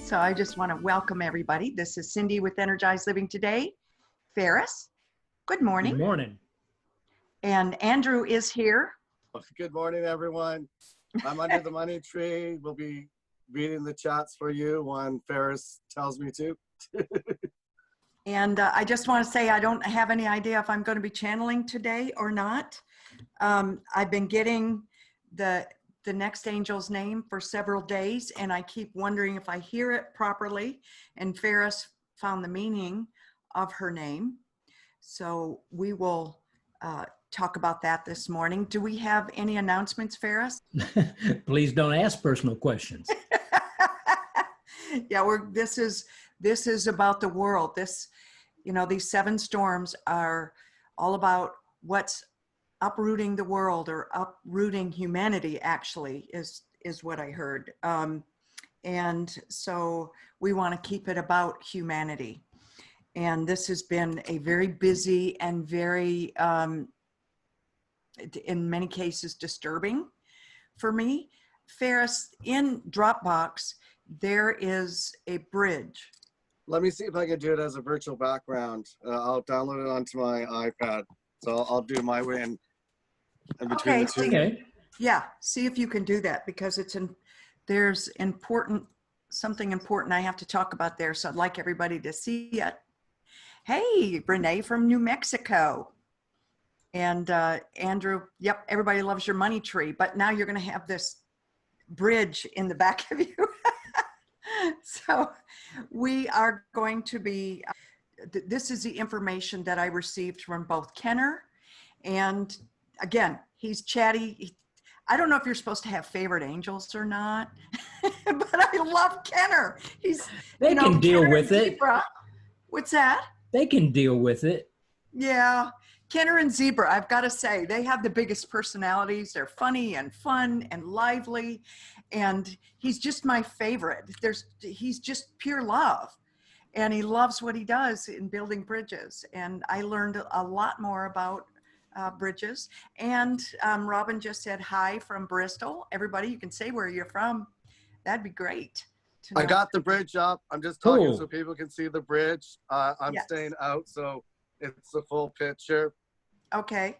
So I just want to welcome everybody. This is Cindy with Energized Living Today. Ferris, good morning. Good morning. And Andrew is here. Good morning, everyone. I'm under the money tree. We'll be reading the chats for you when Ferris tells me to. And I just want to say I don't have any idea if I'm going to be channeling today or not. I've been getting the next angel's name for several days, and I keep wondering if I hear it properly. And Ferris found the meaning of her name. So we will talk about that this morning. Do we have any announcements, Ferris? Please don't ask personal questions. Yeah, this is about the world. These 7 storms are all about what's uprooting the world, or uprooting humanity, actually, is what I heard. And so we want to keep it about humanity. And this has been a very busy and very, in many cases, disturbing for me. Ferris, in Dropbox, there is a bridge. Let me see if I can do it as a virtual background. I'll download it onto my iPad. So I'll do my way in between the two. Okay. Yeah, see if you can do that, because there's something important I have to talk about there. So I'd like everybody to see it. Hey, Renee from New Mexico. And Andrew, yep, everybody loves your money tree, but now you're going to have this bridge in the back of you. So we are going to be, this is the information that I received from both Kenner, and again, he's chatty. I don't know if you're supposed to have favorite angels or not, but I love Kenner. They can deal with it. Zebra. What's that? They can deal with it. Yeah. Kenner and Zebra, I've got to say, they have the biggest personalities. They're funny and fun and lively. And he's just my favorite. He's just pure love. And he loves what he does in building bridges. And I learned a lot more about bridges. And Robin just said hi from Bristol. Everybody, you can say where you're from. That'd be great. I got the bridge up. I'm just talking Cool. so people can see the bridge. I'm staying out, so it's the full picture. Okay.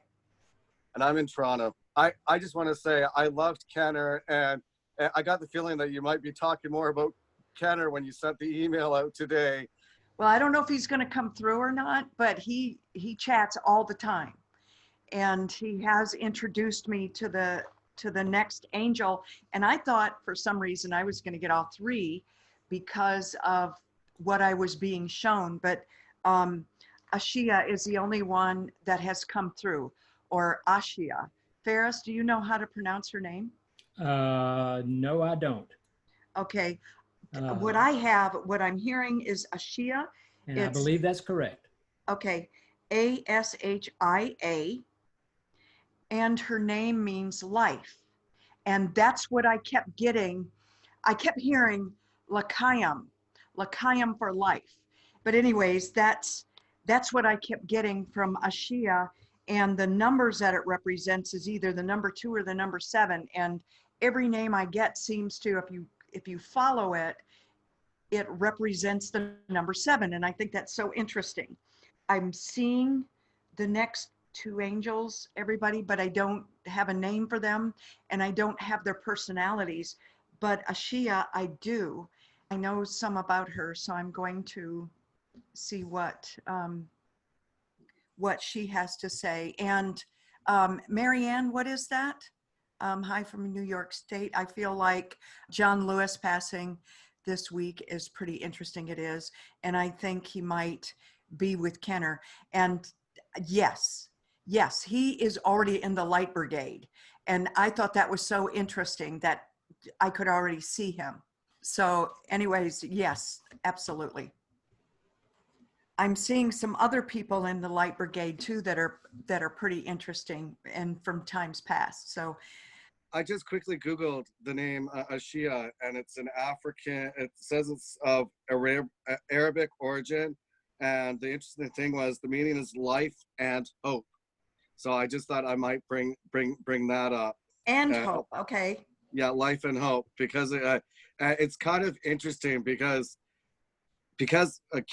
And I'm in Toronto. I just want to say I loved Kenner, and I got the feeling that you might be talking more about Kenner when you sent the email out today. Well, I don't know if he's going to come through or not, but he chats all the time. And he has introduced me to the next angel. And I thought for some reason I was going to get all 3 because of what I was being shown. But Ashia is the only one that has come through, or Ashia. Ferris, do you know how to pronounce her name? No, I don't. Okay. What I'm hearing is Ashia. And I believe that's correct. Okay. Ashia. And her name means life. And that's what I kept getting. I kept hearing Lakayam for life. But anyways, that's what I kept getting from Ashia. And the numbers that it represents is either the number 2 or the number 7. And every name I get seems to, if you follow it, it represents the number 7. And I think that's so interesting. I'm seeing the next 2 angels, everybody, but I don't have a name for them, and I don't have their personalities. But Ashia, I do. I know some about her, so I'm going to see what she has to say. And Marianne, what is that? Hi from New York State. I feel like John Lewis passing this week is pretty interesting. It is. And I think he might be with Kenner. And yes, he is already in the Light Brigade. And I thought that was so interesting that I could already see him. So anyways, yes, absolutely. I'm seeing some other people in the Light Brigade too that are pretty interesting and from times past. So I just quickly Googled the name Ashia, and it's an African, it says it's of Arabic origin. And the interesting thing was the meaning is life and hope. So I just thought I might bring that up. And hope, okay. Yeah, life and hope, because it's kind of interesting because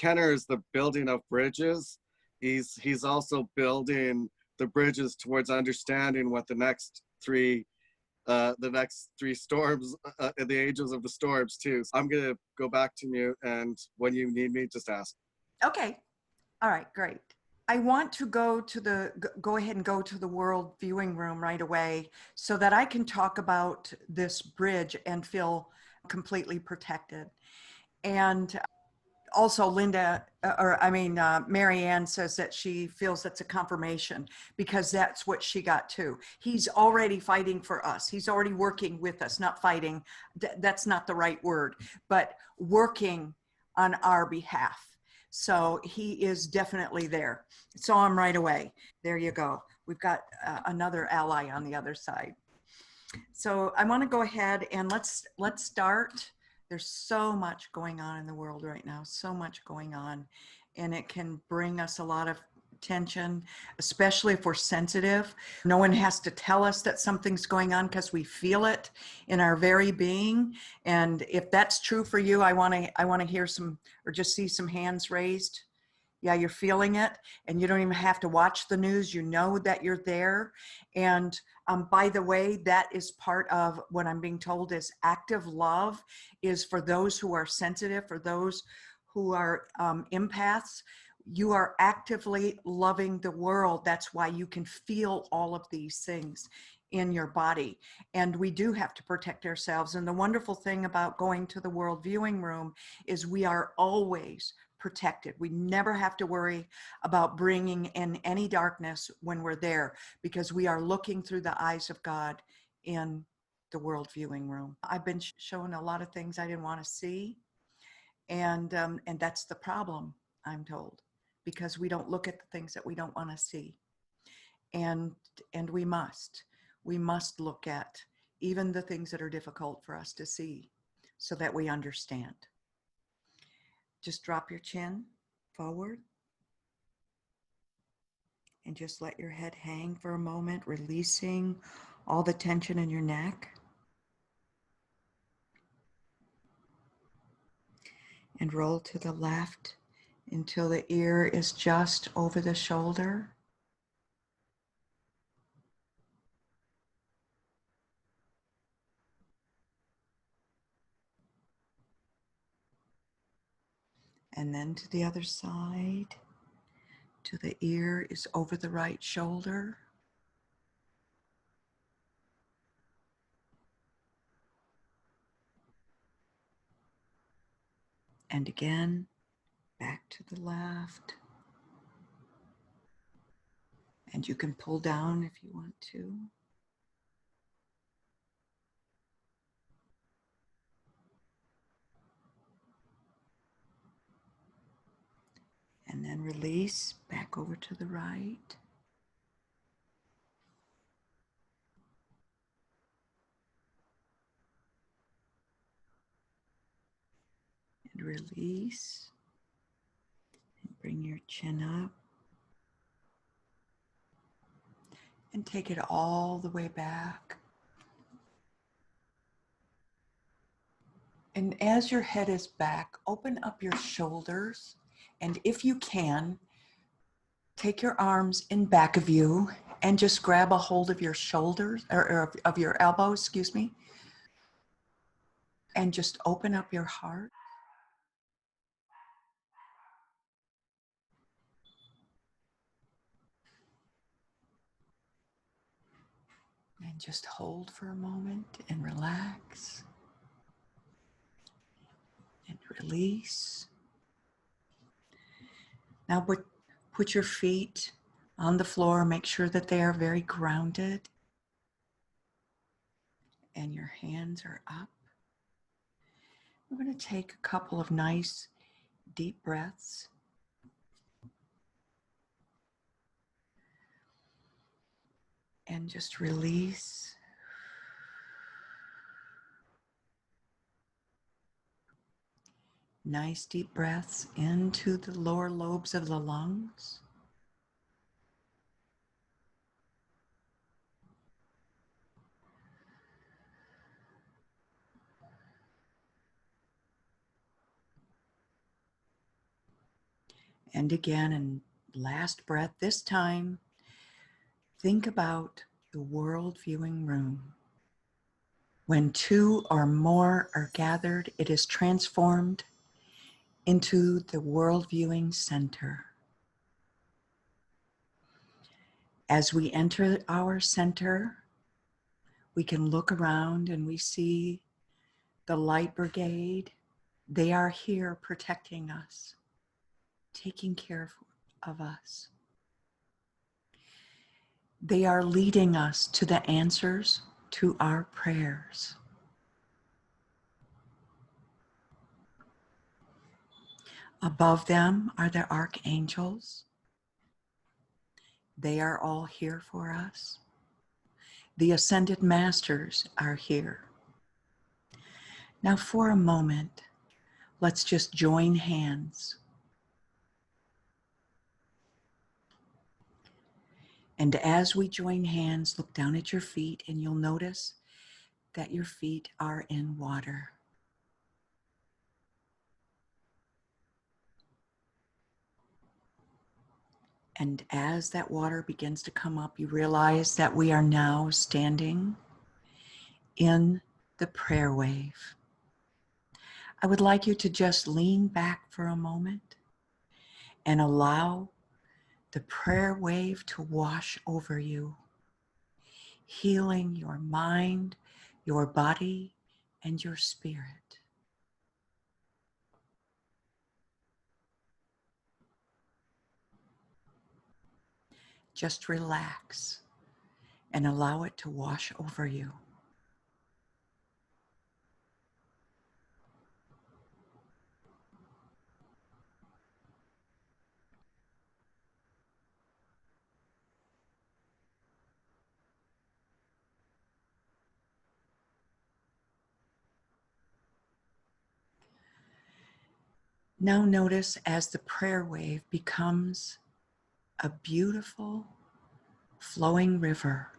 Kenner is the building of bridges. He's also building the bridges towards understanding what the next three storms, the ages of the storms too. So I'm gonna go back to mute, and when you need me, just ask. Okay. All right, great. I want to go ahead and go to the world viewing room right away so that I can talk about this bridge and feel completely protected. And also Mary Ann says that she feels that's a confirmation because that's what she got too. He's already fighting for us. He's already working with us, not fighting. That's not the right word, but working on our behalf. So he is definitely there. Saw him right away. There you go. We've got another ally on the other side. So I want to go ahead and let's start. There's so much going on in the world right now, so much going on, and it can bring us a lot of tension, especially if we're sensitive. No one has to tell us that something's going on because we feel it in our very being. And if that's true for you, I want to hear some or just see some hands raised. Yeah, you're feeling it, and you don't even have to watch the news. You know that you're there. And by the way, that is part of what I'm being told is active love is for those who are sensitive, for those who are empaths. You are actively loving the world. That's why you can feel all of these things in your body. And we do have to protect ourselves. And the wonderful thing about going to the world viewing room is we are always protected. We never have to worry about bringing in any darkness when we're there because we are looking through the eyes of God in the world viewing room. I've been shown a lot of things I didn't want to see, and that's the problem, I'm told, because we don't look at the things that we don't want to see, and we must look at even the things that are difficult for us to see so that we understand. Just drop your chin forward and just let your head hang for a moment, releasing all the tension in your neck. And roll to the left until the ear is just over the shoulder. And then to the other side, till the ear is over the right shoulder. And again, back to the left. And you can pull down if you want to. And then release back over to the right. And release. And bring your chin up. And take it all the way back. And as your head is back, open up your shoulders. And if you can, take your arms in back of you and just grab a hold of your shoulders or of your elbow, excuse me. And just open up your heart. And just hold for a moment and relax. And release. Now put your feet on the floor. Make sure that they are very grounded. And your hands are up. We're going to take a couple of nice deep breaths. And just release. Nice deep breaths into the lower lobes of the lungs. And again, and last breath, this time, think about the world viewing room. When two or more are gathered, it is transformed into the world viewing center. As we enter our center, we can look around and we see the light brigade. They are here protecting us, taking care of us. They are leading us to the answers to our prayers. Above them are the archangels. They are all here for us. The ascended masters are here. Now for a moment, let's just join hands. And as we join hands, look down at your feet and you'll notice that your feet are in water. And as that water begins to come up, you realize that we are now standing in the prayer wave. I would like you to just lean back for a moment and allow the prayer wave to wash over you, healing your mind, your body, and your spirit. Just relax and allow it to wash over you. Now notice as the prayer wave becomes a beautiful flowing river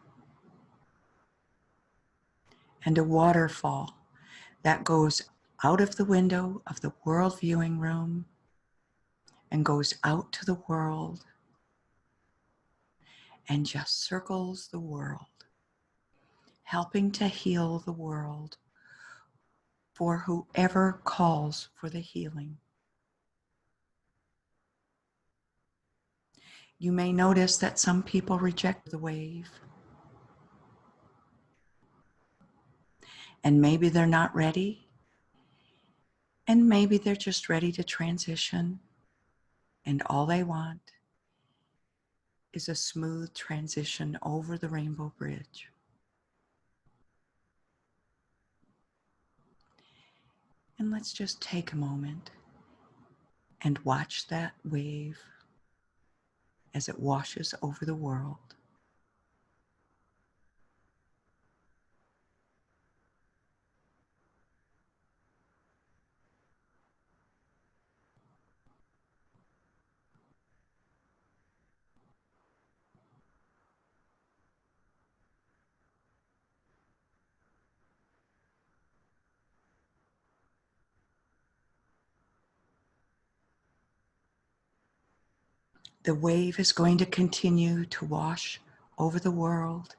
and a waterfall that goes out of the window of the world viewing room and goes out to the world and just circles the world, helping to heal the world for whoever calls for the healing. You may notice that some people reject the wave, and maybe they're not ready, and maybe they're just ready to transition, and all they want is a smooth transition over the rainbow bridge. And let's just take a moment and watch that wave as it washes over the world. The wave is going to continue to wash over the world.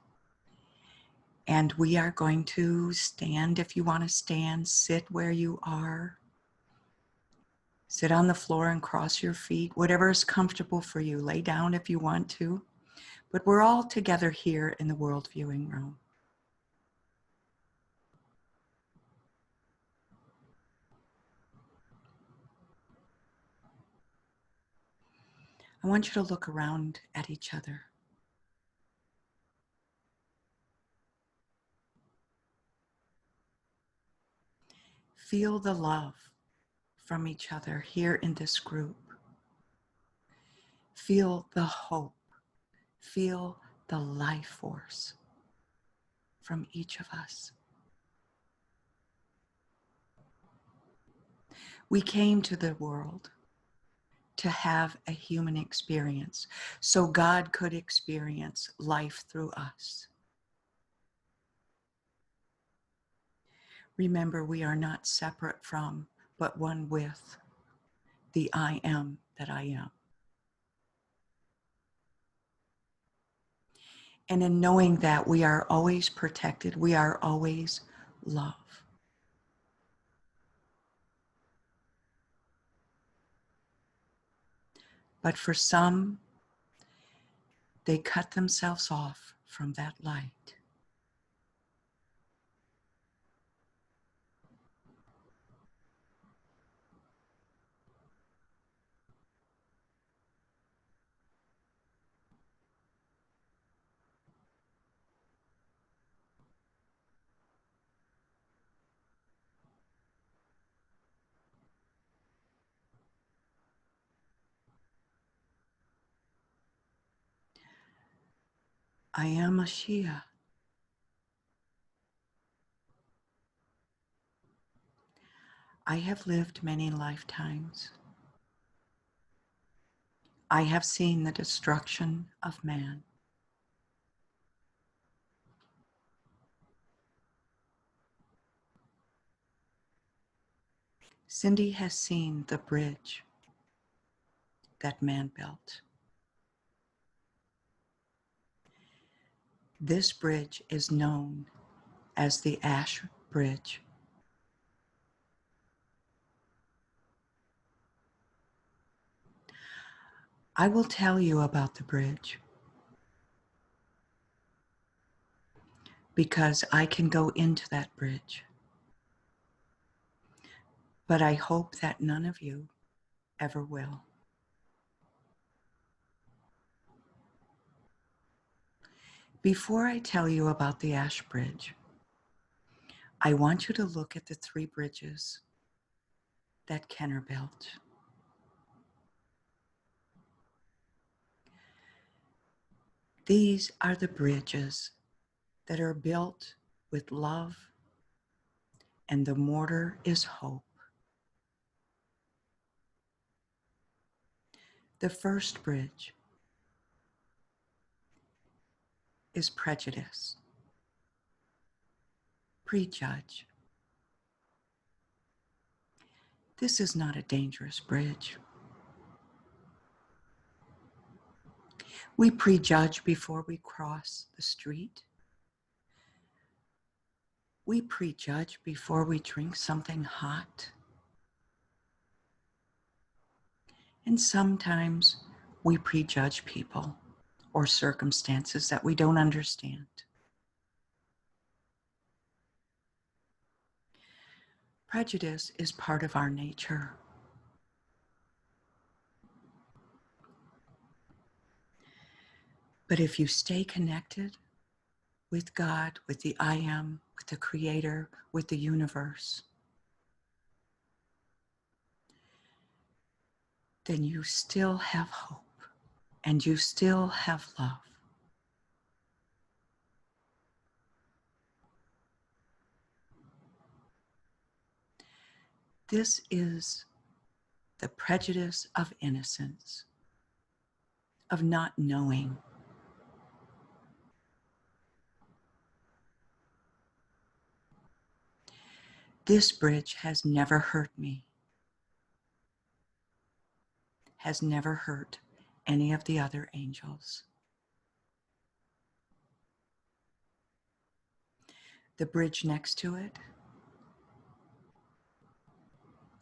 And we are going to stand if you want to stand, sit where you are. Sit on the floor and cross your feet, whatever is comfortable for you. Lay down if you want to. But we're all together here in the world viewing room. I want you to look around at each other. Feel the love from each other here in this group. Feel the hope. Feel the life force from each of us. We came to the world to have a human experience so God could experience life through us. Remember, we are not separate from, but one with the I am that I am. And in knowing that we are always protected, we are always love. But for some, they cut themselves off from that light. I am Ashia. I have lived many lifetimes. I have seen the destruction of man. Cindy has seen the bridge that man built. This bridge is known as the Ash Bridge. I will tell you about the bridge because I can go into that bridge. But I hope that none of you ever will. Before I tell you about the Ash Bridge, I want you to look at the 3 bridges that Kenner built. These are the bridges that are built with love, and the mortar is hope. The first bridge is prejudice, prejudge. This is not a dangerous bridge. We prejudge before we cross the street. We prejudge before we drink something hot. And sometimes we prejudge people or circumstances that we don't understand. Prejudice is part of our nature. But if you stay connected with God, with the I Am, with the Creator, with the universe, then you still have hope and you still have love. This is the prejudice of innocence, of not knowing. This bridge has never hurt me, has never hurt any of the other angels. The bridge next to it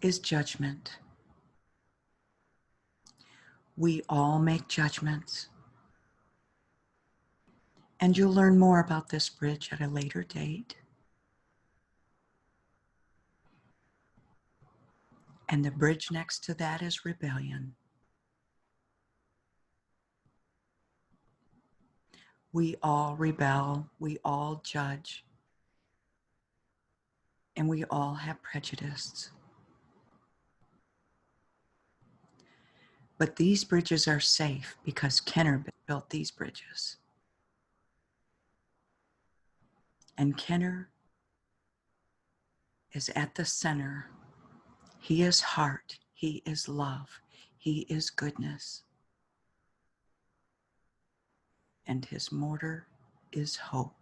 is judgment. We all make judgments. And you'll learn more about this bridge at a later date. And the bridge next to that is rebellion. We all rebel, we all judge, and we all have prejudice. But these bridges are safe because Kenner built these bridges. And Kenner is at the center. He is heart, he is love, he is goodness. And his mortar is hope.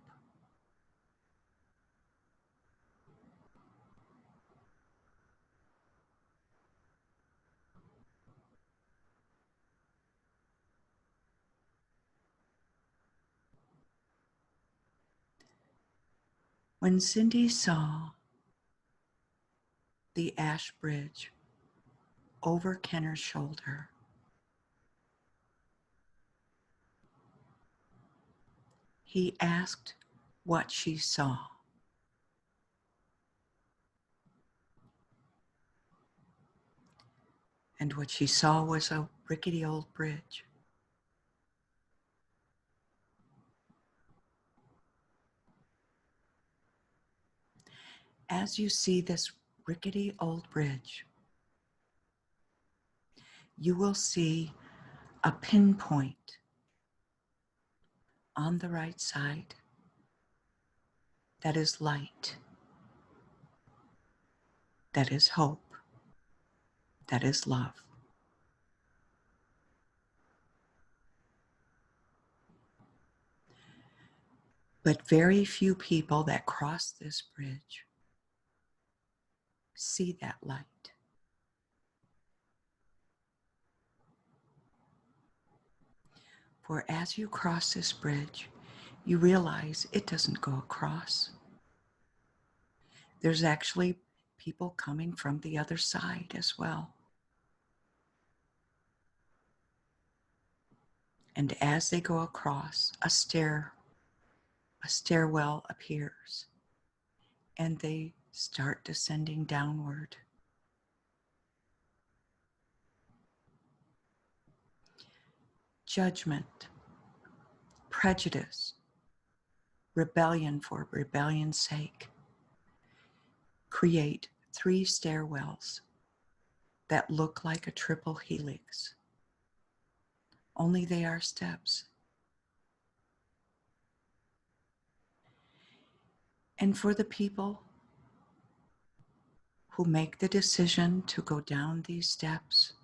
When Cindy saw the ash bridge over Kenner's shoulder, he asked what she saw. And what she saw was a rickety old bridge. As you see this rickety old bridge, you will see a pinpoint on the right side that is light, that is hope, that is love. But very few people that cross this bridge see that light. For as you cross this bridge, you realize it doesn't go across. There's actually people coming from the other side as well. And as they go across, a stairwell appears, and they start descending downward. Judgment, prejudice, rebellion for rebellion's sake create 3 stairwells that look like a triple helix, only they are steps. And for the people who make the decision to go down these steps,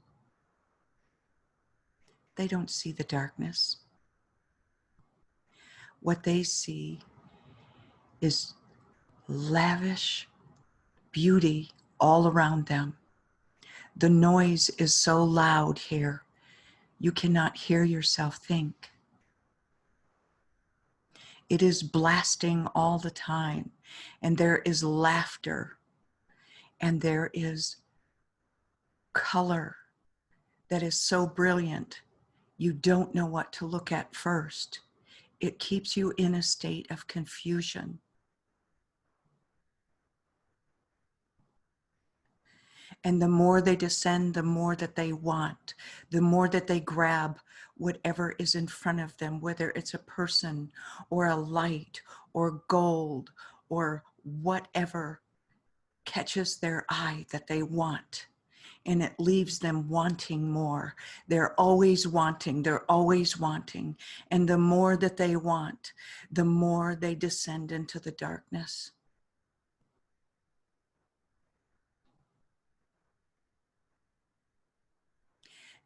they don't see the darkness. What they see is lavish beauty all around them. The noise is so loud here, you cannot hear yourself think. It is blasting all the time, and there is laughter, and there is color that is so brilliant, you don't know what to look at first. It keeps you in a state of confusion. And the more they descend, the more that they want, the more that they grab whatever is in front of them, whether it's a person or a light or gold or whatever catches their eye that they want. And it leaves them wanting more. They're always wanting, they're always wanting. And the more that they want, the more they descend into the darkness.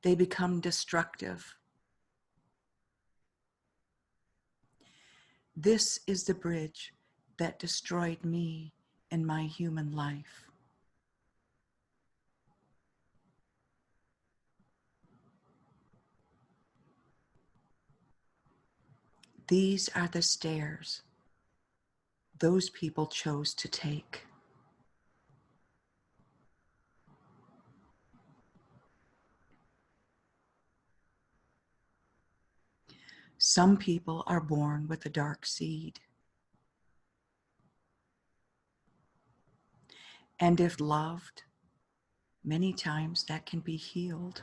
They become destructive. This is the bridge that destroyed me in my human life. These are the stairs those people chose to take. Some people are born with a dark seed. And if loved, many times that can be healed.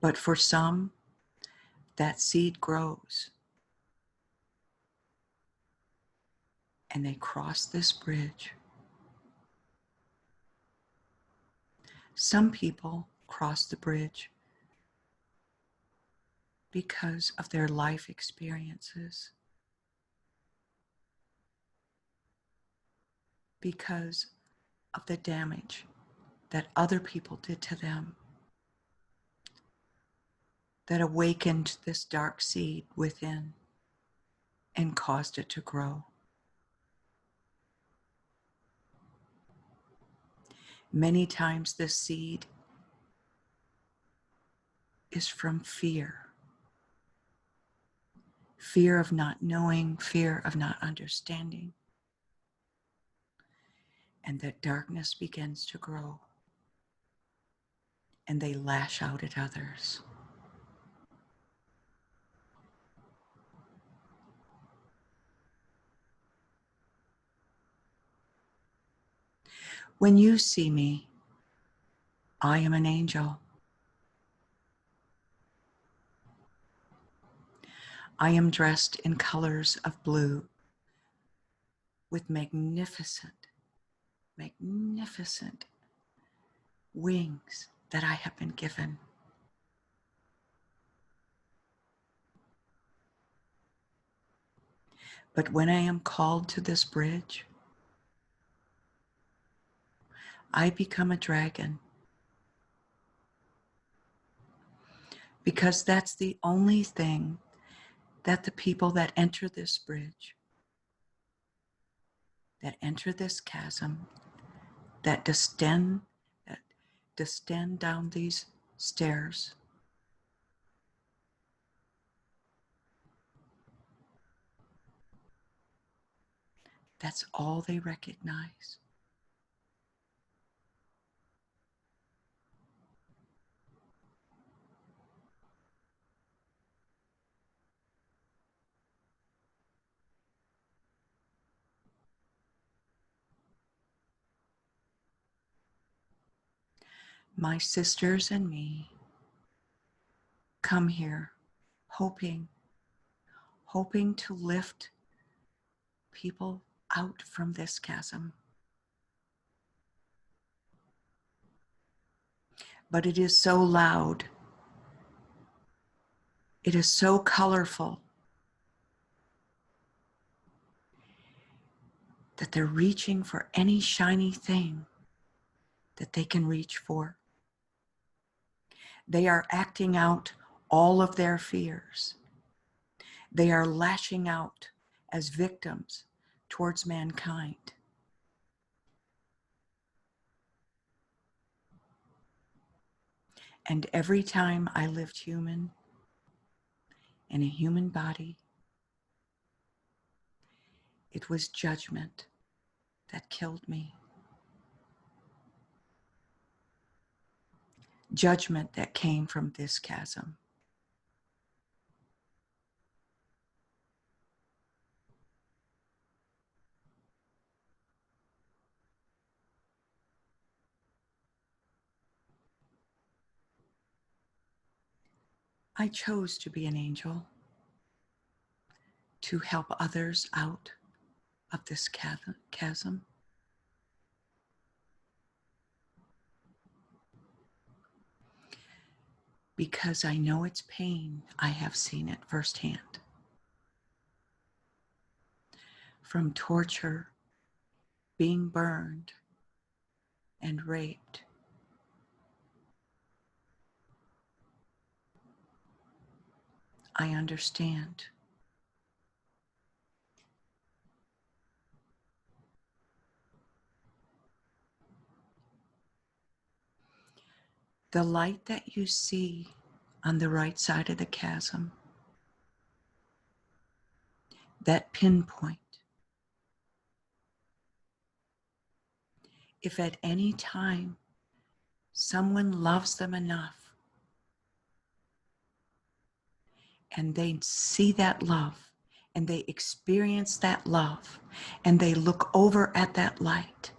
But for some, that seed grows. And they cross this bridge. Some people cross the bridge because of their life experiences, because of the damage that other people did to them, that awakened this dark seed within and caused it to grow. Many times this seed is from fear. fear of not knowing, fear of not understanding. And that darkness begins to grow. And they lash out at others. When you see me, I am an angel. I am dressed in colors of blue with magnificent, magnificent wings that I have been given. But when I am called to this bridge, I become a dragon. Because that's the only thing that the people that enter this bridge, that enter this chasm, that descend down these stairs, that's all they recognize. My sisters and me come here hoping to lift people out from this chasm. But it is so loud. It is so colorful that they're reaching for any shiny thing that they can reach for. They are acting out all of their fears. They are lashing out as victims towards mankind. And every time I lived human, in a human body, it was judgment that killed me. Judgment that came from this chasm. I chose to be an angel, to help others out of this chasm. Because I know its pain, I have seen it firsthand. From torture, being burned, and raped. I understand. The light that you see on the right side of the chasm, that pinpoint, if at any time someone loves them enough and they see that love and they experience that love and they look over at that light,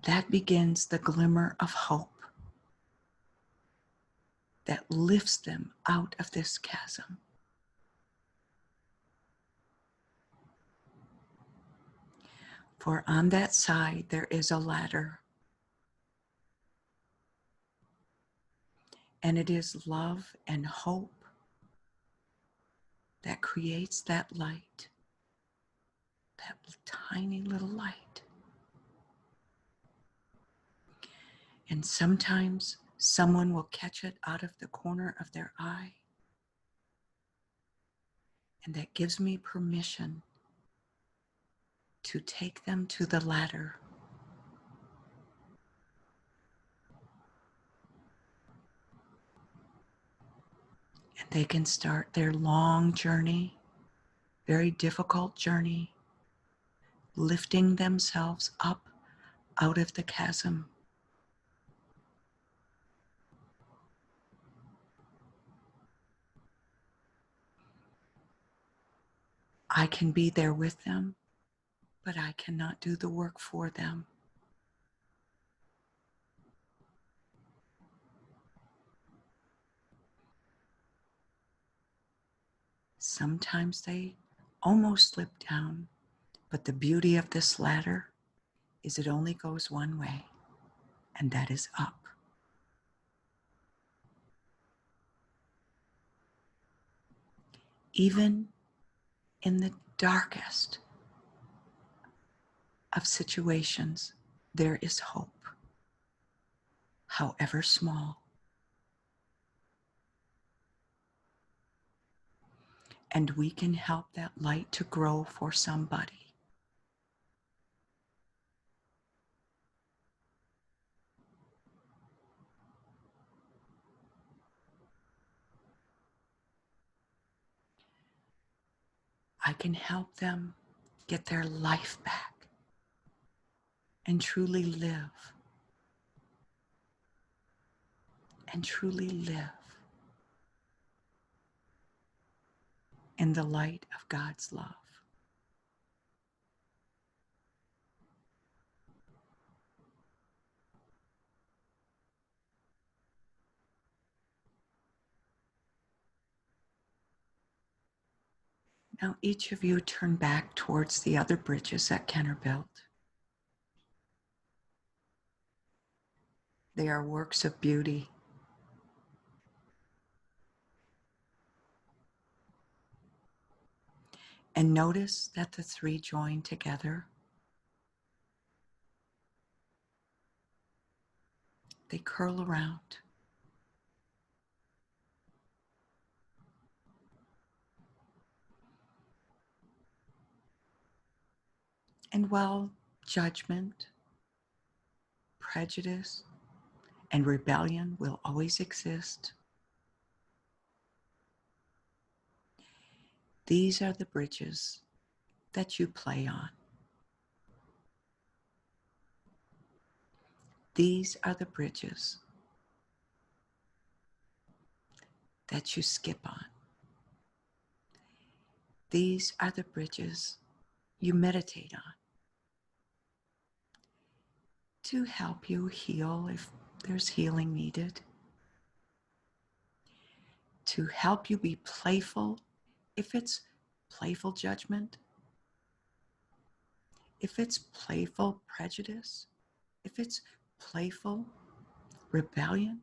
that begins the glimmer of hope that lifts them out of this chasm. For on that side, there is a ladder. And it is love and hope that creates that light, that tiny little light. And sometimes someone will catch it out of the corner of their eye. And that gives me permission to take them to the ladder. They can start their long journey, very difficult journey, lifting themselves up out of the chasm. I can be there with them, but I cannot do the work for them. Sometimes they almost slip down, but the beauty of this ladder is it only goes one way, and that is up. Even in the darkest of situations, there is hope, however small. And we can help that light to grow for somebody. I can help them get their life back and truly live. And truly live in the light of God's love. Now each of you turn back towards the other bridges that Kenner built. They are works of beauty. And notice that the three join together. They curl around. And while judgment, prejudice, and rebellion will always exist, these are the bridges that you play on. These are the bridges that you skip on. These are the bridges you meditate on to help you heal if there's healing needed, to help you be playful if it's playful judgment, if it's playful prejudice, if it's playful rebellion.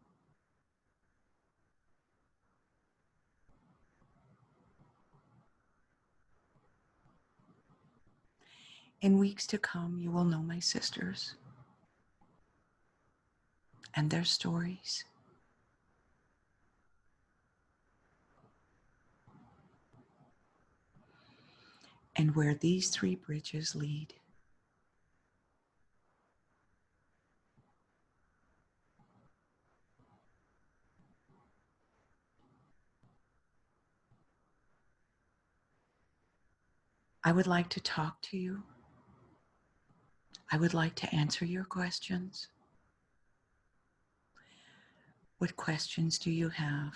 In weeks to come, you will know my sisters and their stories. And where these three bridges lead. I would like to talk to you. I would like to answer your questions. What questions do you have?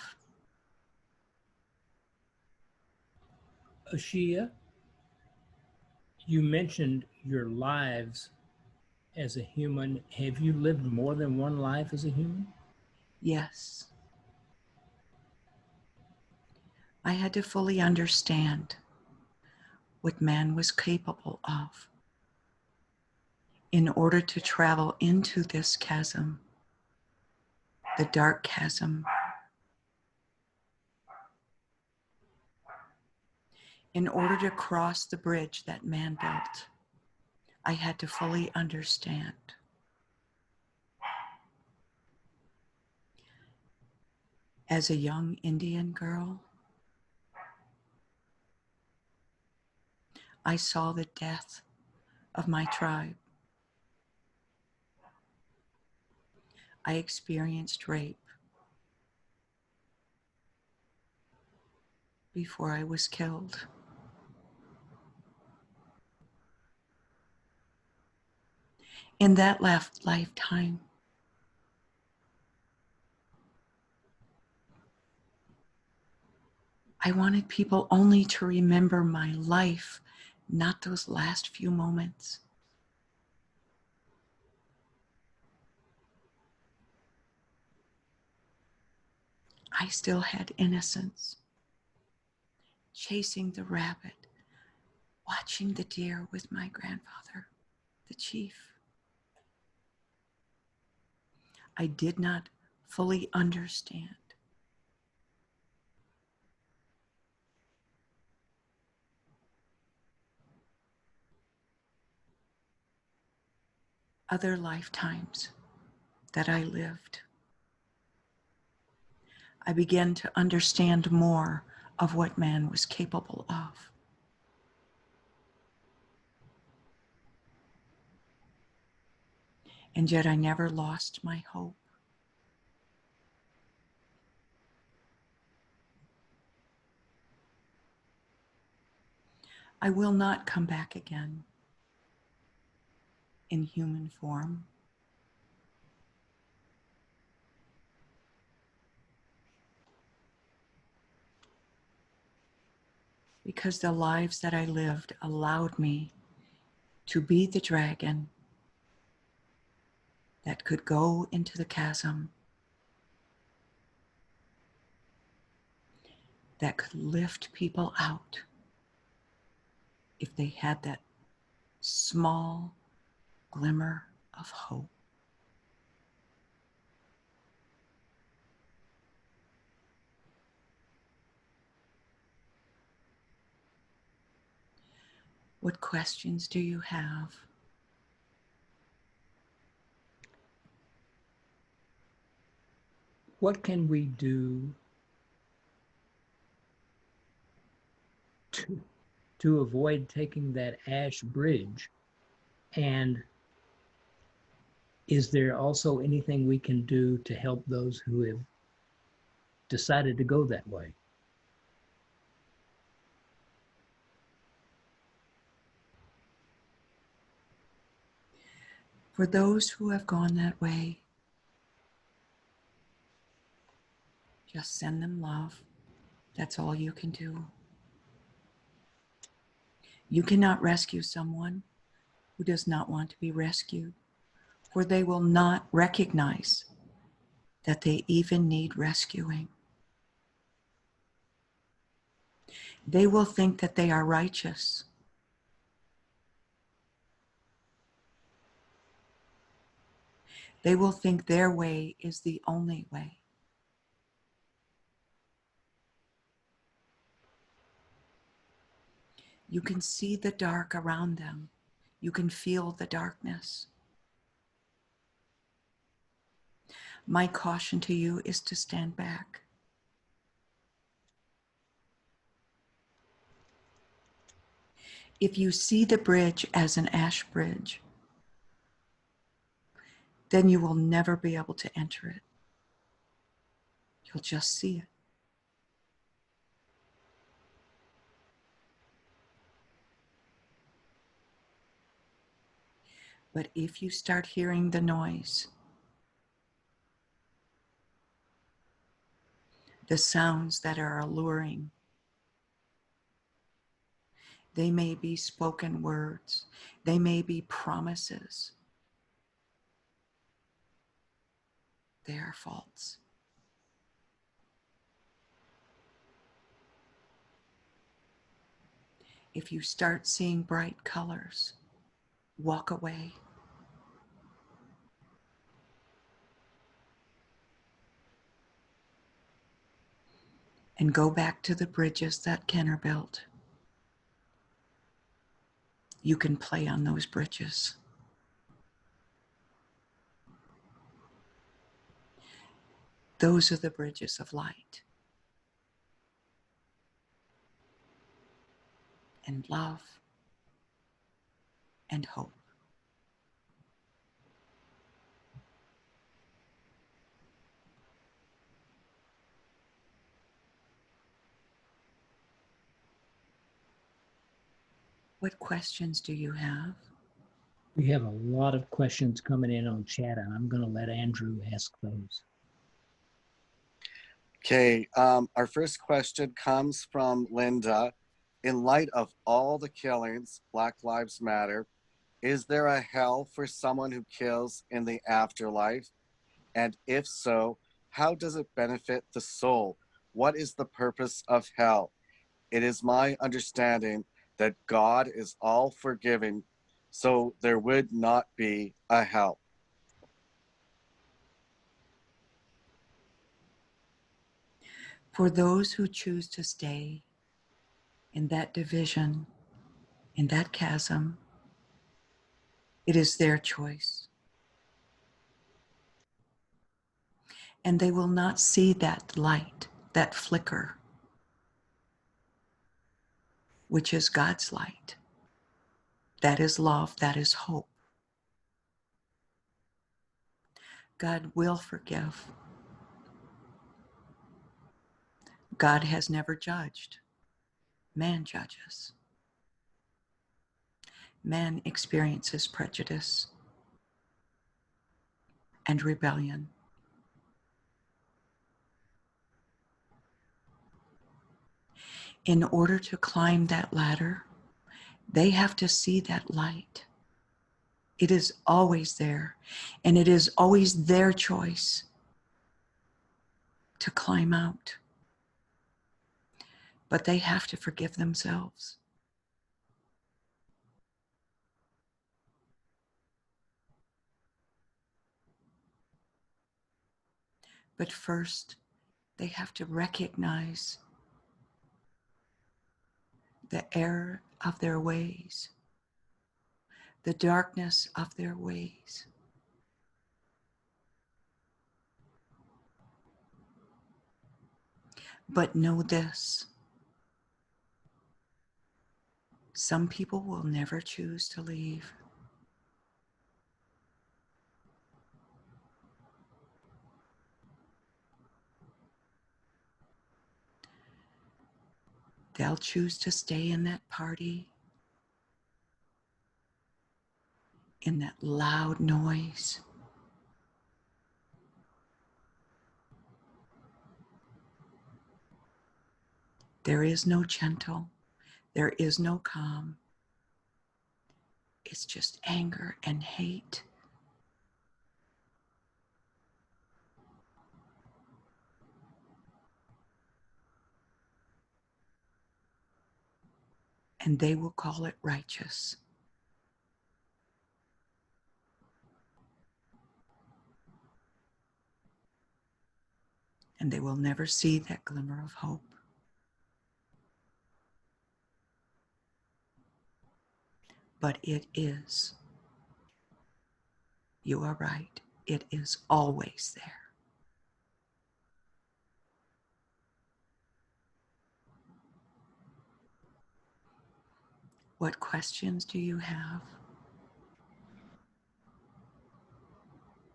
Ashia, you mentioned your lives as a human. Have you lived more than one life as a human? Yes. I had to fully understand what man was capable of in order to travel into this chasm, the dark chasm. In order to cross the bridge that man built, I had to fully understand. As a young Indian girl, I saw the death of my tribe. I experienced rape. before I was killed. In that last lifetime, I wanted people only to remember my life, not those last few moments. I still had innocence, chasing the rabbit, watching the deer with my grandfather, the chief. I did not fully understand. Other lifetimes that I lived. I began to understand more of what man was capable of. And yet I never lost my hope. I will not come back again in human form. Because the lives that I lived allowed me to be the dragon that could go into the chasm, that could lift people out if they had that small glimmer of hope. What questions do you have? What can we do to avoid taking that ash bridge? And is there also anything we can do to help those who have decided to go that way? For those who have gone that way, just send them love. That's all you can do. You cannot rescue someone who does not want to be rescued, for they will not recognize that they even need rescuing. They will think that they are righteous. They will think their way is the only way. You can see the dark around them. You can feel the darkness. My caution to you is to stand back. If you see the bridge as an ash bridge, then you will never be able to enter it. You'll just see it. But if you start hearing the noise, the sounds that are alluring, they may be spoken words, they may be promises. They are false. If you start seeing bright colors, walk away. And go back to the bridges that Kenner built. You can play on those bridges. Those are the bridges of light and love and hope. What questions do you have? We have a lot of questions coming in on chat, and I'm going to let Andrew ask those. Okay, our first question comes from Linda. In light of all the killings, Black Lives Matter, is there a hell for someone who kills in the afterlife? And if so, how does it benefit the soul? What is the purpose of hell? It is my understanding that God is all forgiving, so there would not be a hell. For those who choose to stay in that division, in that chasm, it is their choice. And they will not see that light, that flicker, which is God's light. That is love, that is hope. God will forgive. God has never judged. Man judges. Man experiences prejudice and rebellion. In order to climb that ladder, they have to see that light. It is always there, and it is always their choice to climb out. But they have to forgive themselves. But first, they have to recognize the error of their ways, the darkness of their ways. But know this, some people will never choose to leave. They'll choose to stay in that party, in that loud noise. There is no gentle, there is no calm. It's just anger and hate. And they will call it righteous. And they will never see that glimmer of hope. But it is. You are right. It is always there. What questions do you have?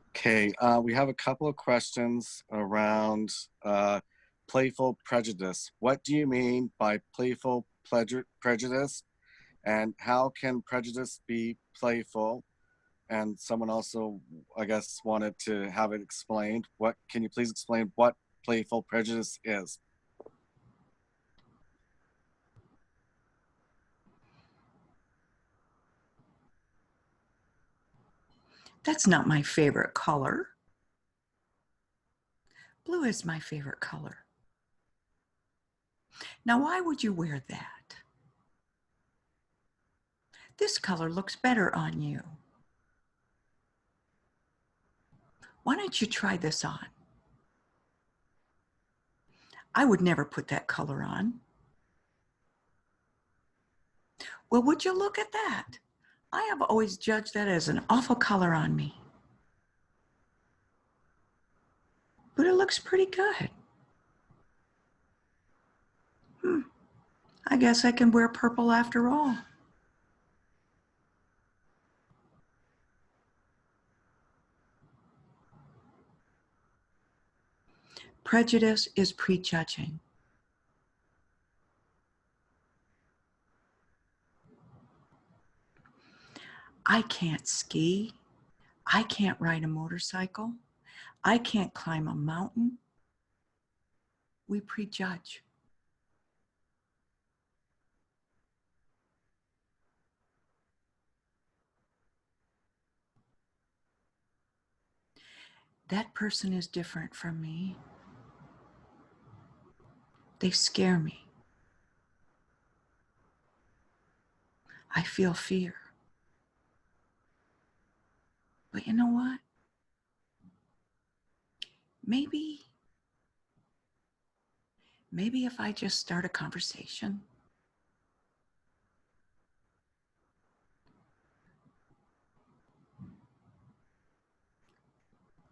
Okay, we have a couple of questions around playful prejudice. What do you mean by playful prejudice? And how can prejudice be playful? And someone also, I guess, wanted to have it explained. Can you please explain what playful prejudice is? That's not my favorite color. Blue is my favorite color. Now, why would you wear that? This color looks better on you. Why don't you try this on? I would never put that color on. Well, would you look at that? I have always judged that as an awful color on me. But it looks pretty good. I guess I can wear purple after all. Prejudice is prejudging. I can't ski. I can't ride a motorcycle. I can't climb a mountain. We prejudge. That person is different from me. They scare me. I feel fear. But you know what? Maybe if I just start a conversation,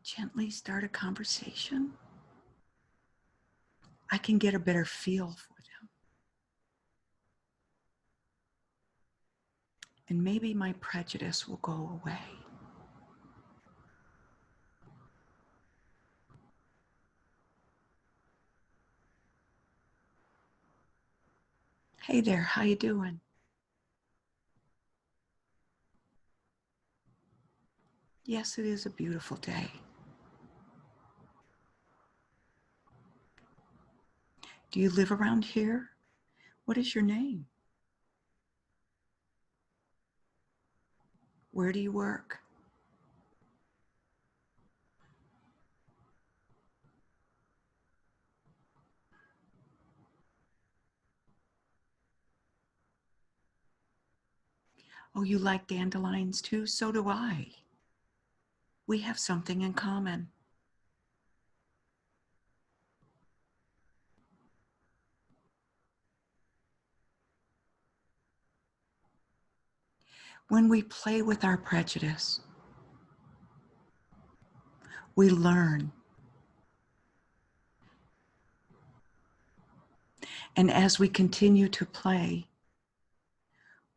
gently start a conversation, I can get a better feel for them. And maybe my prejudice will go away. Hey there, how you doing? Yes, it is a beautiful day. Do you live around here? What is your name? Where do you work? Oh, you like dandelions too? So do I. We have something in common. When we play with our prejudice, we learn. And as we continue to play,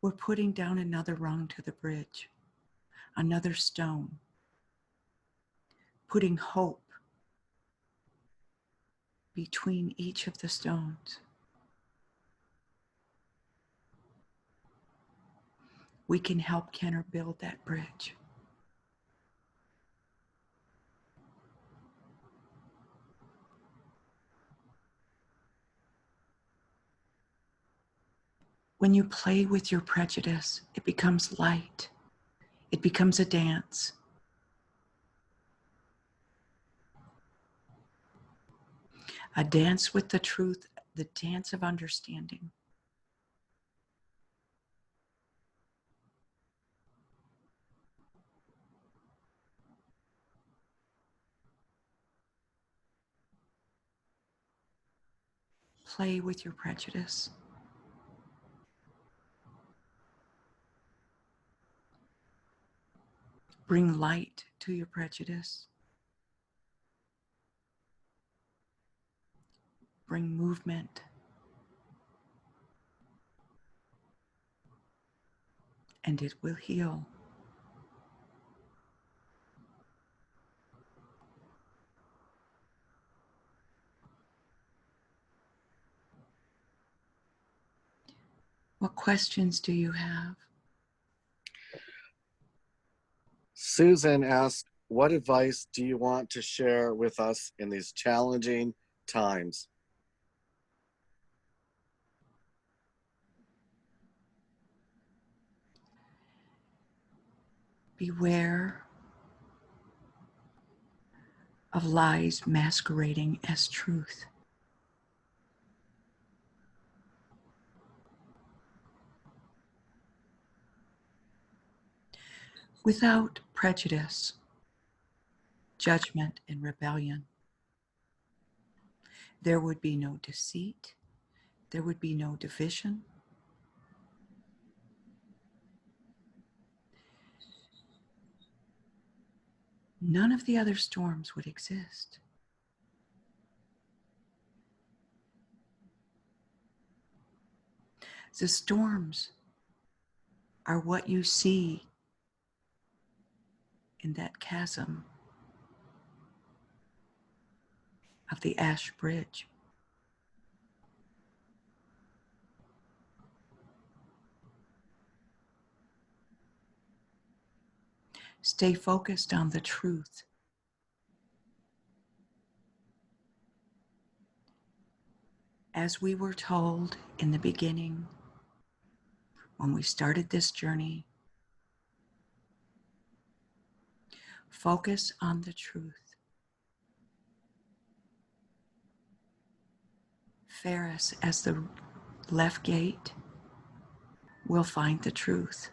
we're putting down another rung to the bridge, another stone, putting hope between each of the stones. We can help Kenner build that bridge. When you play with your prejudice, it becomes light. It becomes a dance. A dance with the truth, the dance of understanding. Play with your prejudice. Bring light to your prejudice. Bring movement. And it will heal. What questions do you have? Susan asked, what advice do you want to share with us in these challenging times? Beware of lies masquerading as truth. Without prejudice, judgment, and rebellion, there would be no deceit, there would be no division. None of the other storms would exist. The storms are what you see in that chasm of the ash bridge. Stay focused on the truth. As we were told in the beginning, when we started this journey, focus on the truth. Ferris, as the left gate, will find the truth.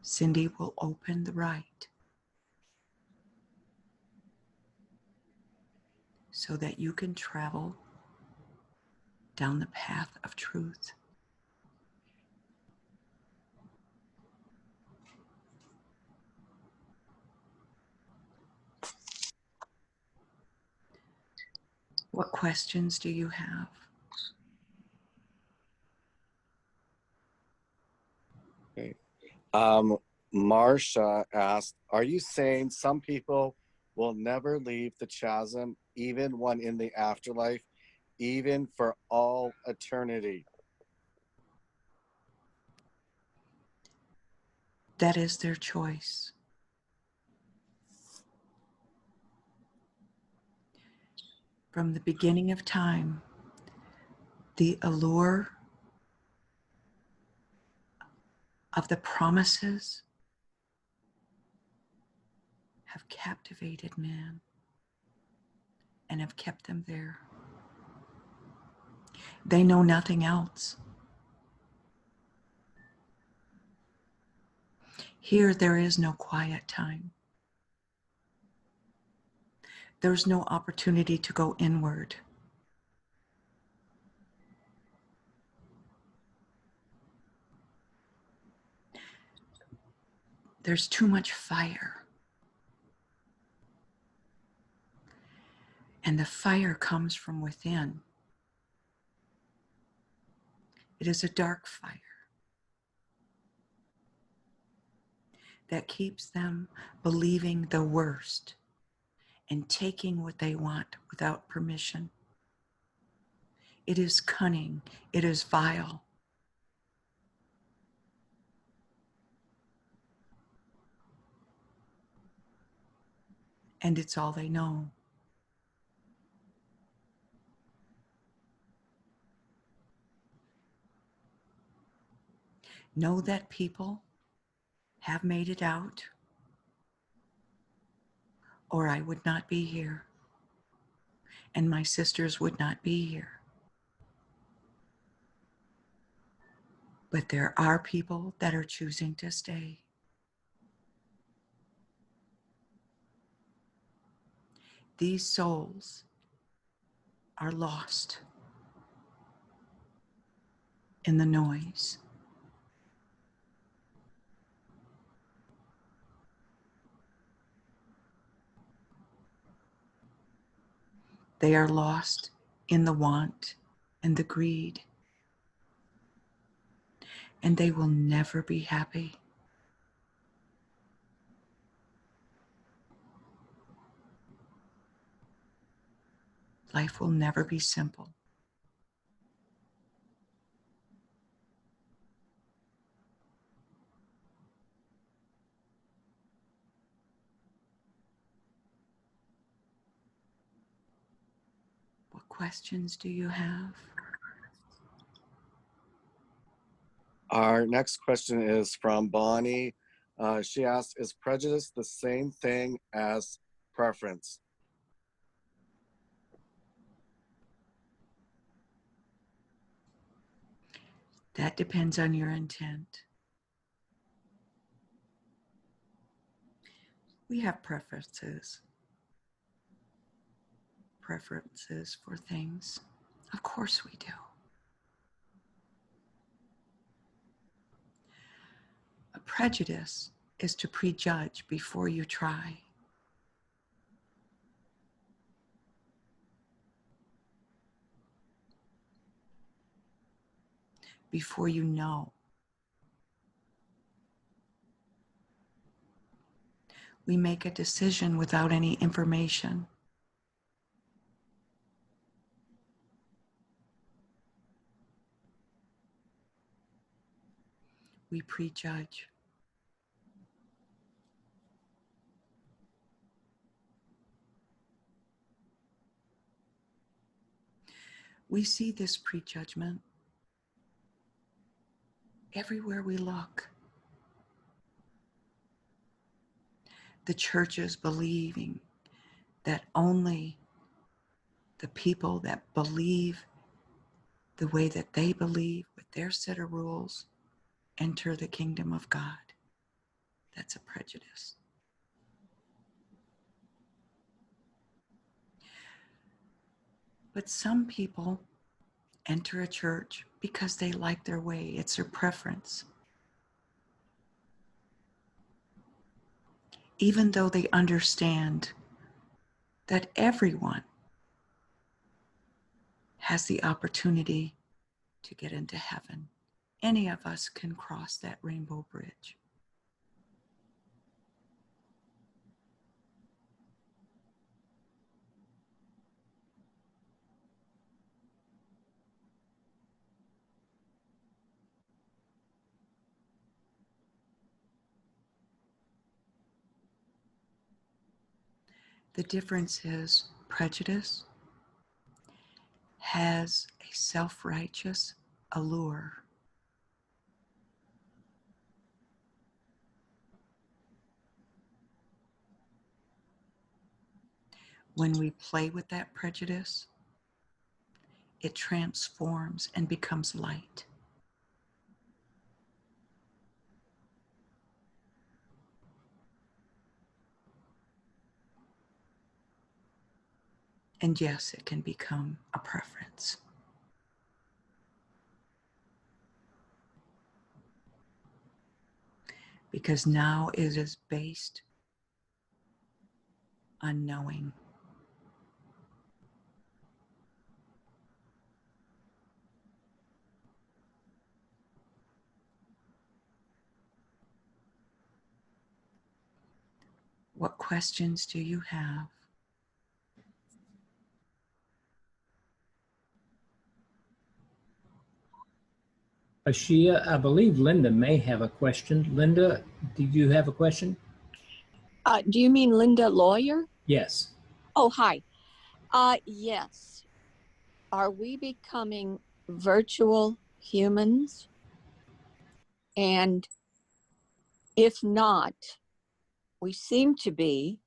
Cindy will open the right so that you can travel down the path of truth. What questions do you have? Okay. Marsha asked, are you saying some people will never leave the chasm, even when in the afterlife, even for all eternity? That is their choice. From the beginning of time, the allure of the promises have captivated man and have kept them there. They know nothing else. Here, there is no quiet time. There's no opportunity to go inward. There's too much fire. And the fire comes from within. It is a dark fire that keeps them believing the worst and taking what they want without permission. It is cunning. It is vile. And it's all they know. Know that people have made it out, or I would not be here, and my sisters would not be here. But there are people that are choosing to stay. These souls are lost in the noise. They are lost in the want and the greed, and they will never be happy. Life will never be simple. What questions do you have? Our next question is from Bonnie. She asked, is prejudice the same thing as preference? That depends on your intent. We have preferences for things. Of course we do. A prejudice is to prejudge before you try. Before you know. We make a decision without any information. we prejudge. We see this prejudgment everywhere we look. The churches believing that only the people that believe the way that they believe with their set of rules enter the kingdom of God. That's a prejudice. But some people enter a church because they like their way. It's their preference. Even though they understand that everyone has the opportunity to get into heaven. Any of us can cross that rainbow bridge. The difference is prejudice has a self-righteous allure. When we play with that prejudice, it transforms and becomes light. And yes, it can become a preference. Because now it is based on knowing. What questions do you have? Ashia, I believe Linda may have a question. Linda, do you have a question? Do you mean Linda Lawyer? Yes. Oh, hi. Yes. Are we becoming virtual humans? And if not, we seem to be.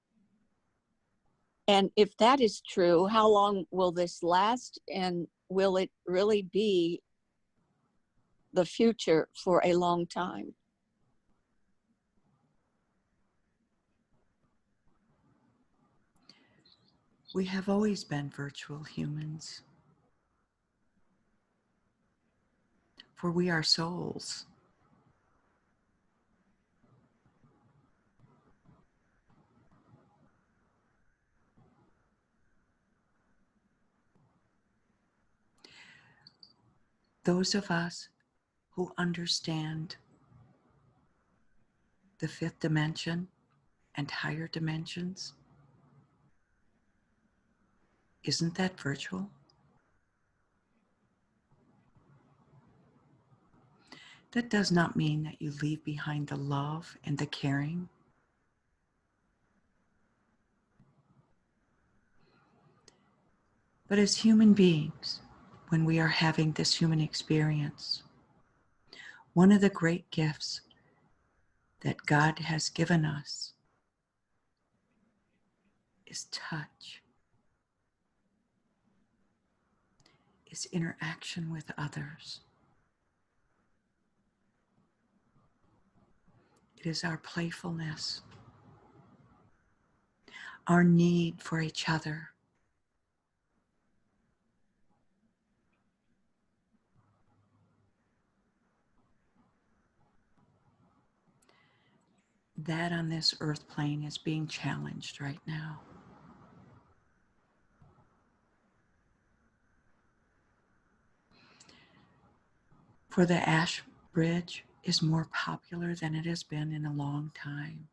And if that is true, how long will this last? And will it really be the future for a long time? We have always been virtual humans, for we are souls. Those of us who understand the fifth dimension and higher dimensions, isn't that virtual? That does not mean that you leave behind the love and the caring. But as human beings, when we are having this human experience, one of the great gifts that God has given us is touch, is interaction with others. It is our playfulness, our need for each other. That on this earth plane is being challenged right now. For the Ash Bridge is more popular than it has been in a long time.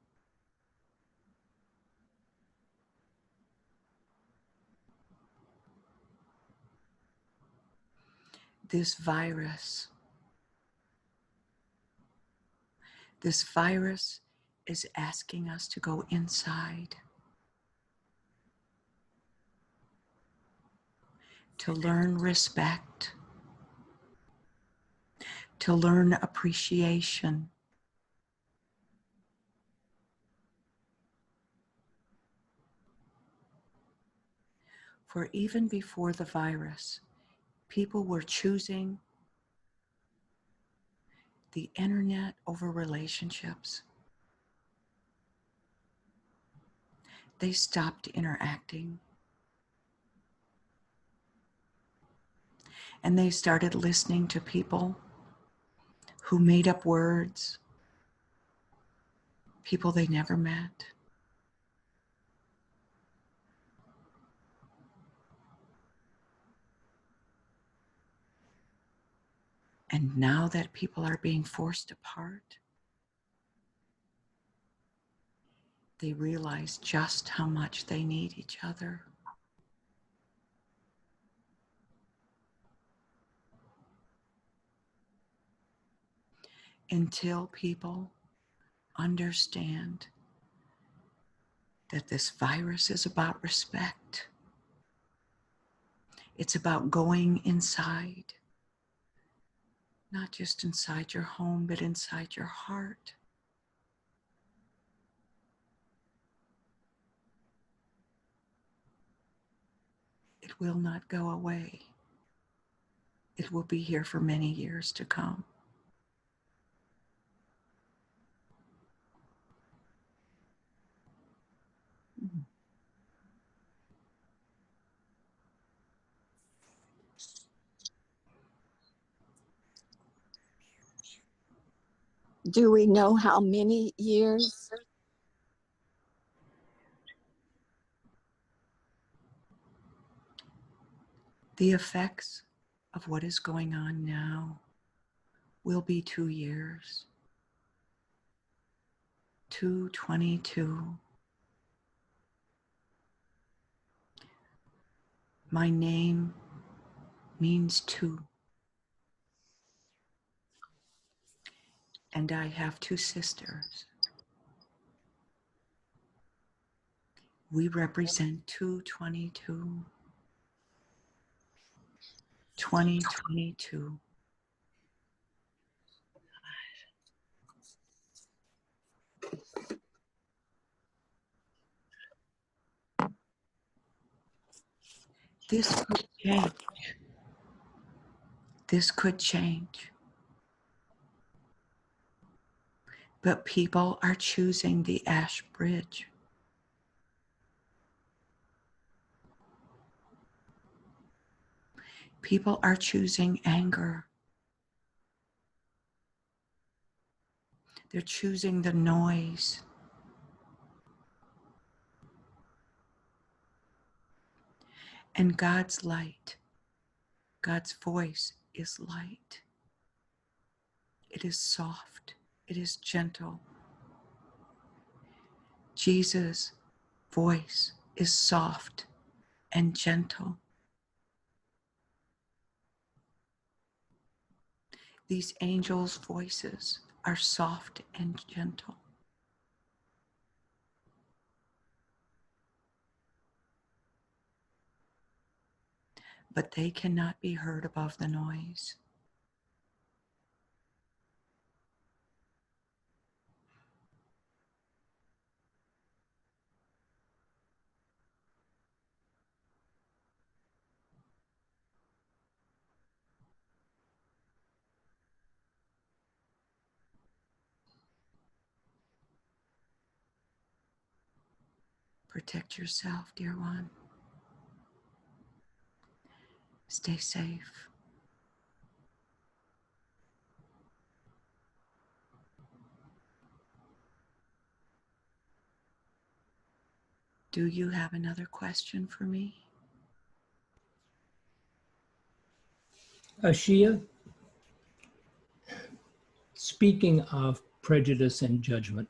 This virus This virus is asking us to go inside, to learn respect, to learn appreciation. For even before the virus, people were choosing the internet over relationships. They stopped interacting and they started listening to people who made up words, people they never met. And now that people are being forced apart, they realize just how much they need each other. Until people understand that this virus is about respect, it's about going inside, not just inside your home, but inside your heart. It will not go away. It will be here for many years to come. Do we know how many years? The effects of what is going on now will be 2 years. 222. My name means two. And I have two sisters. We represent 222. 2022. This could change. This could change. But people are choosing the Ash Bridge. People are choosing anger. They're choosing the noise. And God's light, God's voice is light. It is soft. It is gentle. Jesus' voice is soft and gentle. These angels' voices are soft and gentle. But they cannot be heard above the noise. Protect yourself, dear one. Stay safe. Do you have another question for me? Ashia, speaking of prejudice and judgment,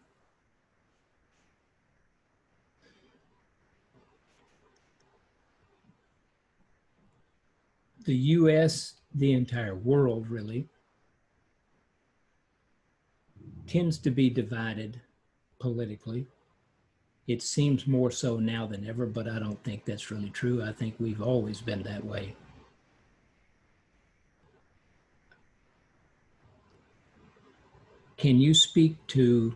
the US, the entire world really, tends to be divided politically. It seems more so now than ever, but I don't think that's really true. I think we've always been that way. Can you speak to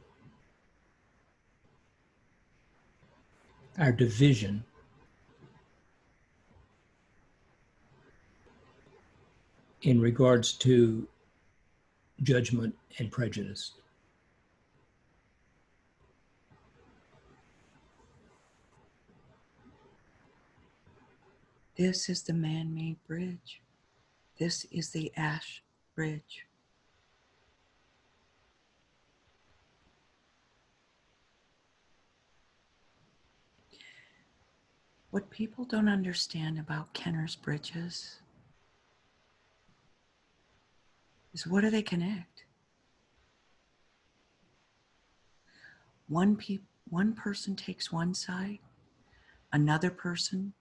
our division in regards to judgment and prejudice? This is the man-made bridge. This is the ash bridge. What people don't understand about Kenner's bridges is, what do they connect? One person takes one side, another person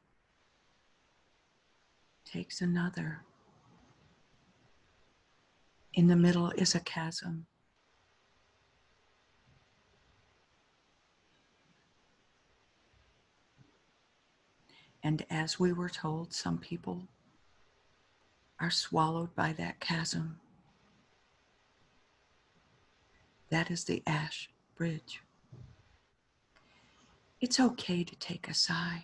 takes another. In the middle is a chasm. And as we were told, some people are swallowed by that chasm. That is the ash bridge. It's okay to take a side.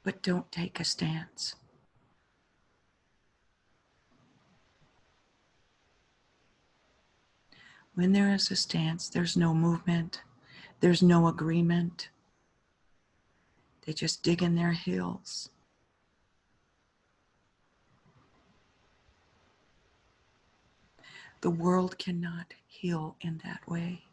But don't take a stance. When there is a stance, there's no movement, there's no agreement. They just dig in their heels. The world cannot heal in that way.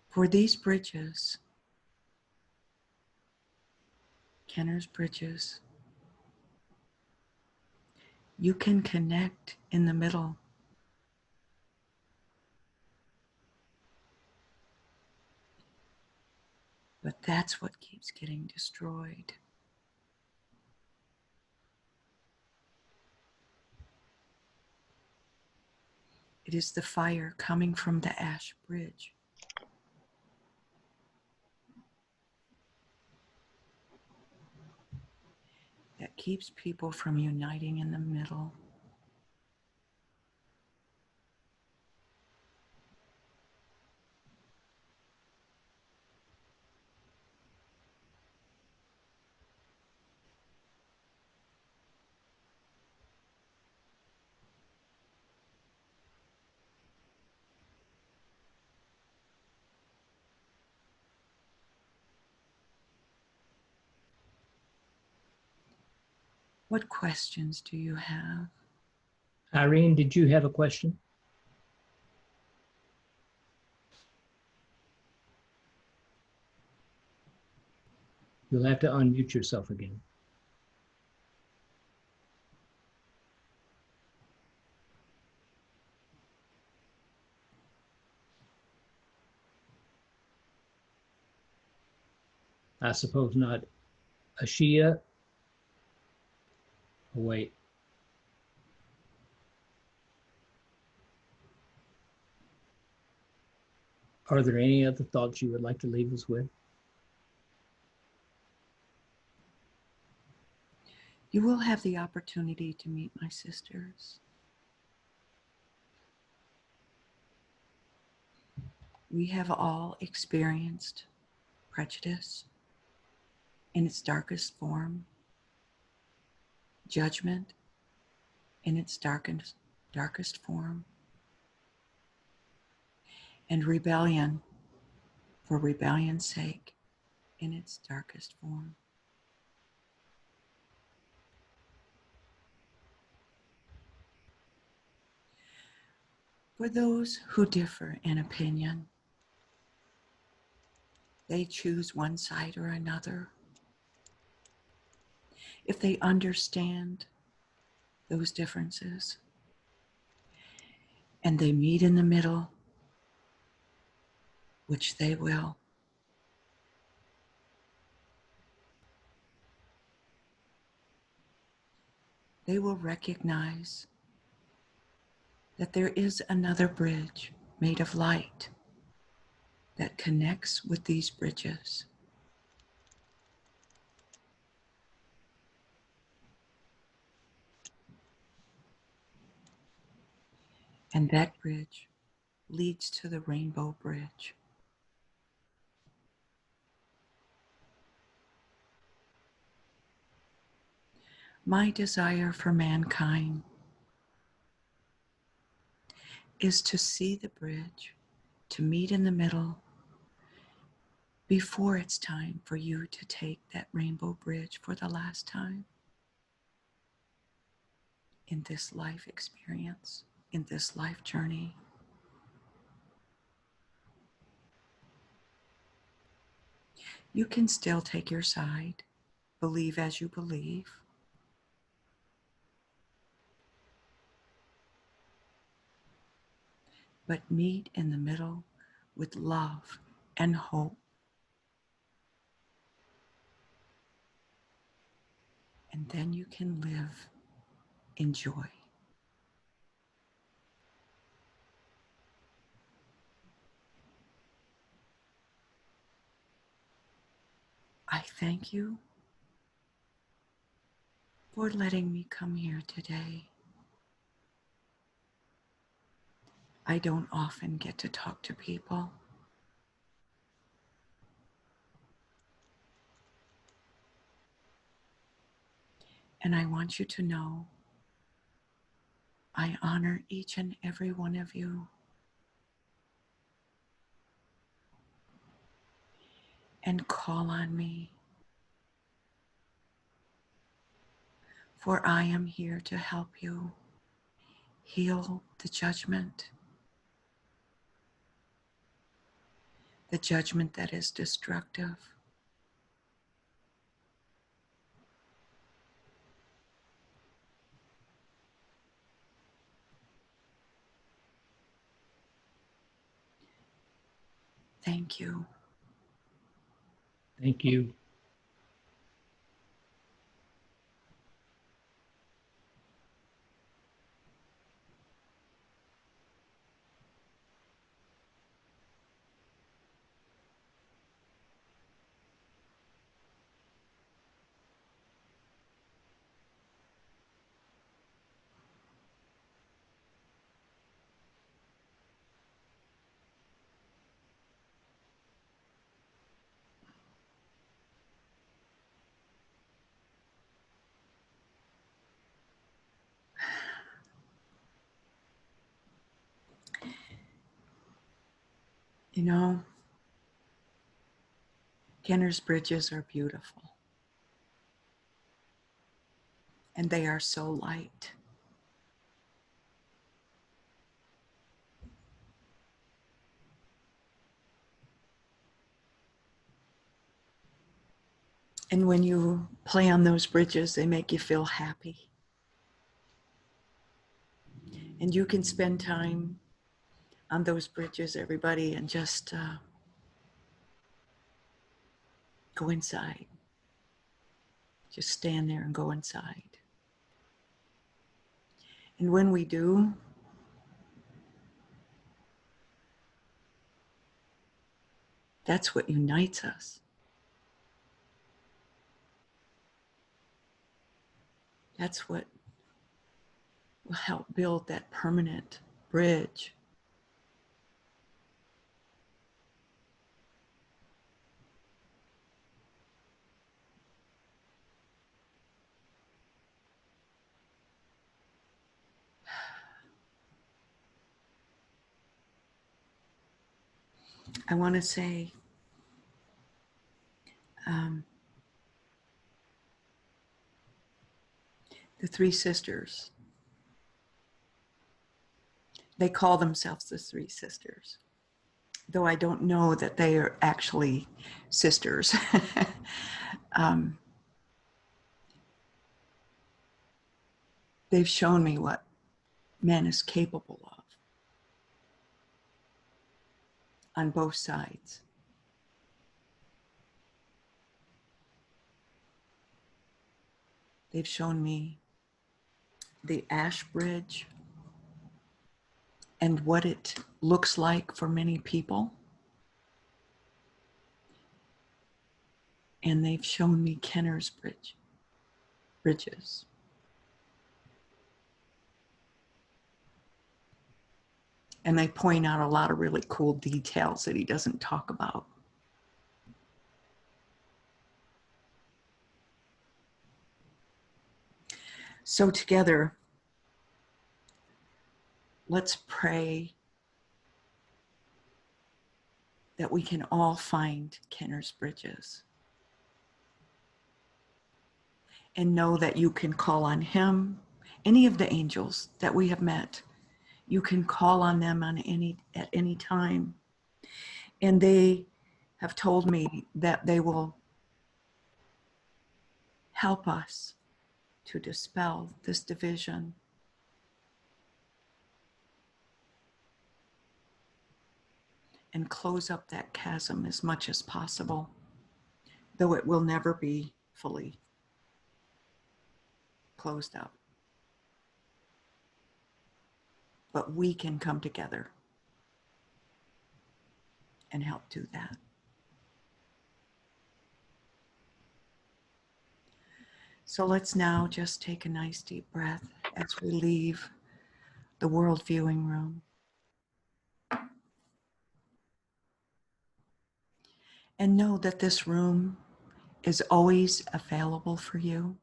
For these bridges, Kenner's bridges, you can connect in the middle. But that's what keeps getting destroyed. It is the fire coming from the ash bridge. That keeps people from uniting in the middle. What questions do you have? Irene, did you have a question? You'll have to unmute yourself again. I suppose not. Ashia? Oh, wait. Are there any other thoughts you would like to leave us with? You will have the opportunity to meet my sisters. We have all experienced prejudice in its darkest form, judgment in its darkest form, and rebellion for rebellion's sake in its darkest form. For those who differ in opinion, they choose one side or another. If they understand those differences and they meet in the middle, which they will. They will recognize that there is another bridge made of light that connects with these bridges. And that bridge leads to the Rainbow Bridge. My desire for mankind is to see the bridge, to meet in the middle, before it's time for you to take that rainbow bridge for the last time in this life experience, in this life journey. You can still take your side, believe as you believe, but meet in the middle with love and hope. And then you can live in joy. I thank you for letting me come here today. I don't often get to talk to people. And I want you to know I honor each and every one of you. And call on me, for I am here to help you heal the judgment that is destructive. Thank you. Thank you. You know, Kenner's bridges are beautiful. And they are so light. And when you play on those bridges, they make you feel happy. And you can spend time on those bridges, everybody, and just go inside. Just stand there and go inside. And when we do, that's what unites us. That's what will help build that permanent bridge. I want to say, the three sisters, they call themselves the three sisters, though I don't know that they are actually sisters. They've shown me what man is capable of on both sides. They've shown me the ash bridge and what it looks like for many people. And they've shown me Kenner's bridges. And they point out a lot of really cool details that he doesn't talk about. So together, let's pray that we can all find Kenner's bridges. And know that you can call on him, any of the angels that we have met. You can call on them at any time. And they have told me that they will help us to dispel this division. And close up that chasm as much as possible, though it will never be fully closed up. But we can come together and help do that. So let's now just take a nice deep breath as we leave the world viewing room. And know that this room is always available for you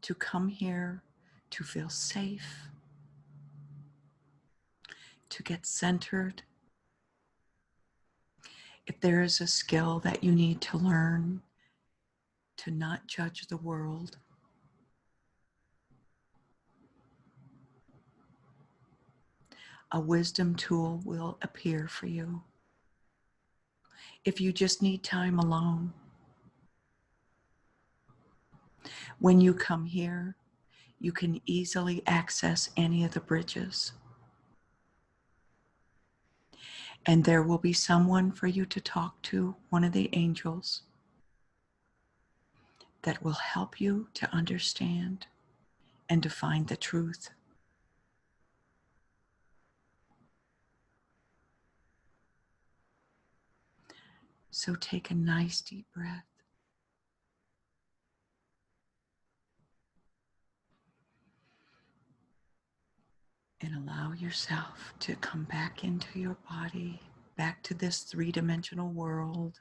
to come here, to feel safe, to get centered. If there is a skill that you need to learn, to not judge the world, a wisdom tool will appear for you. If you just need time alone, when you come here, you can easily access any of the bridges. And there will be someone for you to talk to, one of the angels, that will help you to understand and to find the truth. So take a nice deep breath. And allow yourself to come back into your body, back to this three-dimensional world.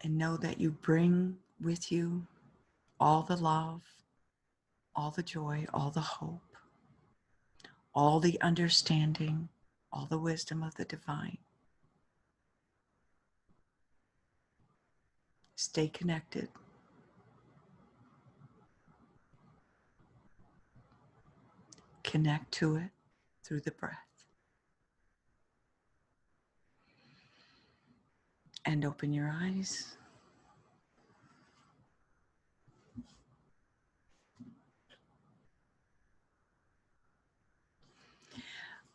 And know that you bring with you all the love, all the joy, all the hope, all the understanding, all the wisdom of the divine. Stay connected. Connect to it through the breath. And open your eyes.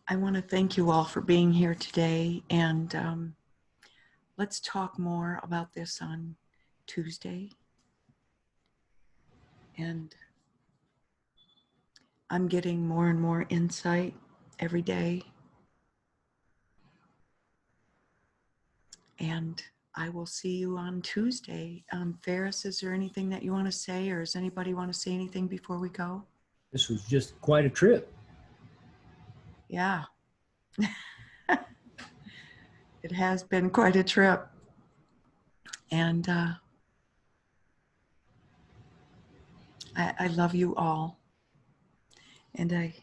I want to thank you all for being here today, and let's talk more about this on Tuesday. And I'm getting more and more insight every day. And I will see you on Tuesday. Ferris, is there anything that you want to say, or does anybody want to say anything before we go? This was just quite a trip. Yeah. It has been quite a trip. And I love you all. And I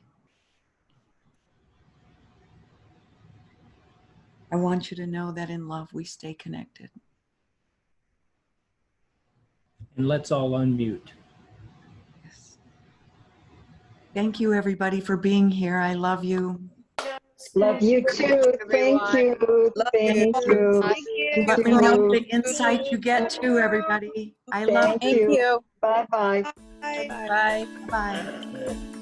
want you to know that in love we stay connected. And let's all unmute. Yes. Thank you, everybody, for being here. I love you. Love you too. Thank everyone. you. Love Thank you. you. Thank you. Let me know the insight you get too, everybody. I love Thank Thank you. you. Bye-bye. Bye. you. Bye.